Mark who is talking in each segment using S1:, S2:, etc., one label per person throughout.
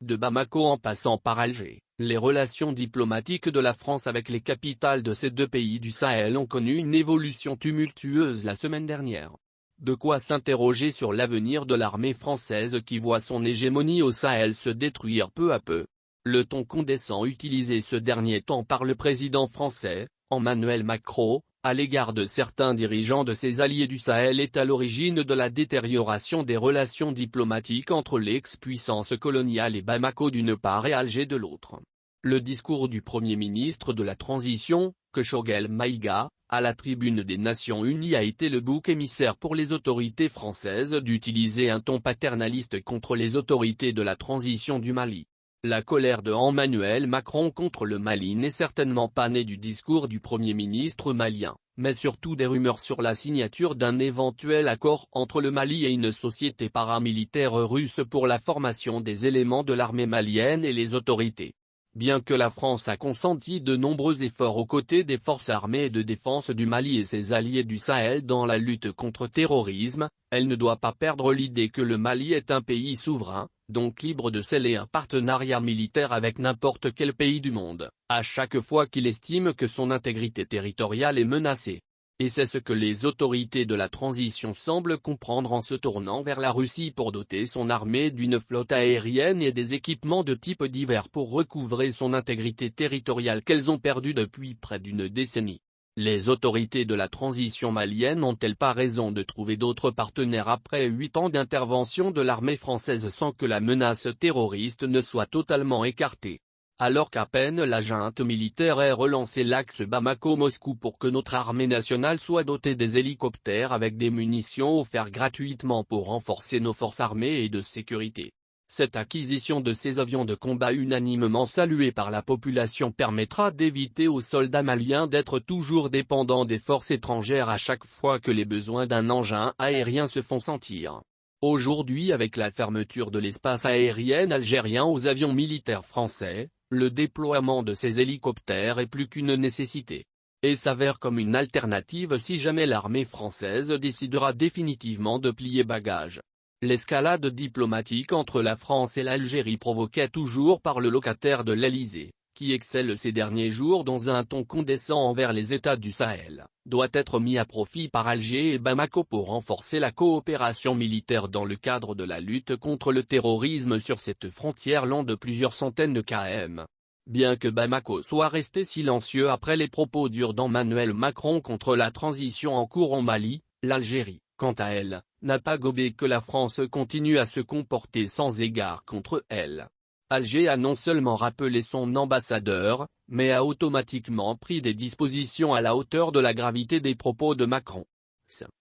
S1: De Bamako en passant par Alger, les relations diplomatiques de la France avec les capitales de ces deux pays du Sahel ont connu une évolution tumultueuse la semaine dernière. De quoi s'interroger sur l'avenir de l'armée française qui voit son hégémonie au Sahel se détruire peu à peu. Le ton condescendant utilisé ce dernier temps par le président français, Emmanuel Macron, à l'égard de certains dirigeants de ses alliés du Sahel est à l'origine de la détérioration des relations diplomatiques entre l'ex-puissance coloniale et Bamako d'une part et Alger de l'autre. Le discours du Premier ministre de la Transition, Choguel Maïga, à la tribune des Nations Unies a été le bouc émissaire pour les autorités françaises d'utiliser un ton paternaliste contre les autorités de la transition du Mali. La colère de Emmanuel Macron contre le Mali n'est certainement pas née du discours du Premier ministre malien, mais surtout des rumeurs sur la signature d'un éventuel accord entre le Mali et une société paramilitaire russe pour la formation des éléments de l'armée malienne et les autorités. Bien que la France a consenti de nombreux efforts aux côtés des forces armées de défense du Mali et ses alliés du Sahel dans la lutte contre le terrorisme, elle ne doit pas perdre l'idée que le Mali est un pays souverain, donc libre de sceller un partenariat militaire avec n'importe quel pays du monde, à chaque fois qu'il estime que son intégrité territoriale est menacée. Et c'est ce que les autorités de la transition semblent comprendre en se tournant vers la Russie pour doter son armée d'une flotte aérienne et des équipements de type divers pour recouvrer son intégrité territoriale qu'elles ont perdue depuis près d'une décennie. Les autorités de la transition malienne n'ont-elles pas raison de trouver d'autres partenaires après 8 ans d'intervention de l'armée française sans que la menace terroriste ne soit totalement écartée? Alors qu'à peine la junte militaire ait relancé l'axe Bamako-Moscou pour que notre armée nationale soit dotée des hélicoptères avec des munitions offertes gratuitement pour renforcer nos forces armées et de sécurité. Cette acquisition de ces avions de combat unanimement saluée par la population permettra d'éviter aux soldats maliens d'être toujours dépendants des forces étrangères à chaque fois que les besoins d'un engin aérien se font sentir. Aujourd'hui, avec la fermeture de l'espace aérien algérien aux avions militaires français, le déploiement de ces hélicoptères est plus qu'une nécessité. Et s'avère comme une alternative si jamais l'armée française décidera définitivement de plier bagages. L'escalade diplomatique entre la France et l'Algérie provoquée toujours par le locataire de l'Elysée, qui excelle ces derniers jours dans un ton condescendant envers les États du Sahel, doit être mis à profit par Alger et Bamako pour renforcer la coopération militaire dans le cadre de la lutte contre le terrorisme sur cette frontière longue de plusieurs centaines de km. Bien que Bamako soit resté silencieux après les propos durs d'Emmanuel Macron contre la transition en cours en Mali, l'Algérie, quant à elle, n'a pas gobé que la France continue à se comporter sans égard contre elle. Alger a non seulement rappelé son ambassadeur, mais a automatiquement pris des dispositions à la hauteur de la gravité des propos de Macron.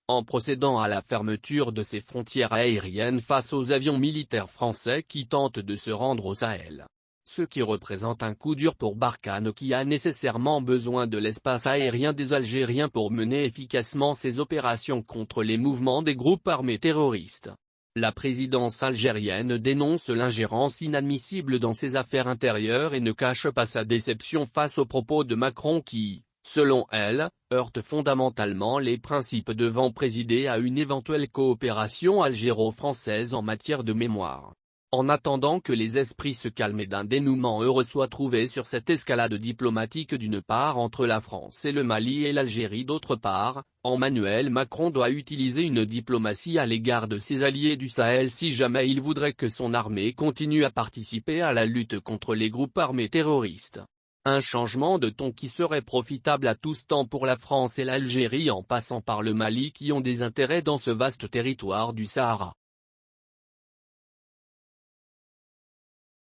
S1: En procédant à la fermeture de ses frontières aériennes face aux avions militaires français qui tentent de se rendre au Sahel. Ce qui représente un coup dur pour Barkhane qui a nécessairement besoin de l'espace aérien des Algériens pour mener efficacement ses opérations contre les mouvements des groupes armés terroristes. La présidence algérienne dénonce l'ingérence inadmissible dans ses affaires intérieures et ne cache pas sa déception face aux propos de Macron qui, selon elle, heurtent fondamentalement les principes devant présider à une éventuelle coopération algéro-française en matière de mémoire. En attendant que les esprits se calment et d'un dénouement heureux soit trouvé sur cette escalade diplomatique d'une part entre la France et le Mali et l'Algérie d'autre part, Emmanuel Macron doit utiliser une diplomatie à l'égard de ses alliés du Sahel si jamais il voudrait que son armée continue à participer à la lutte contre les groupes armés terroristes. Un changement de ton qui serait profitable à tous tant pour la France et l'Algérie en passant par le Mali qui ont des intérêts dans ce vaste territoire du Sahara.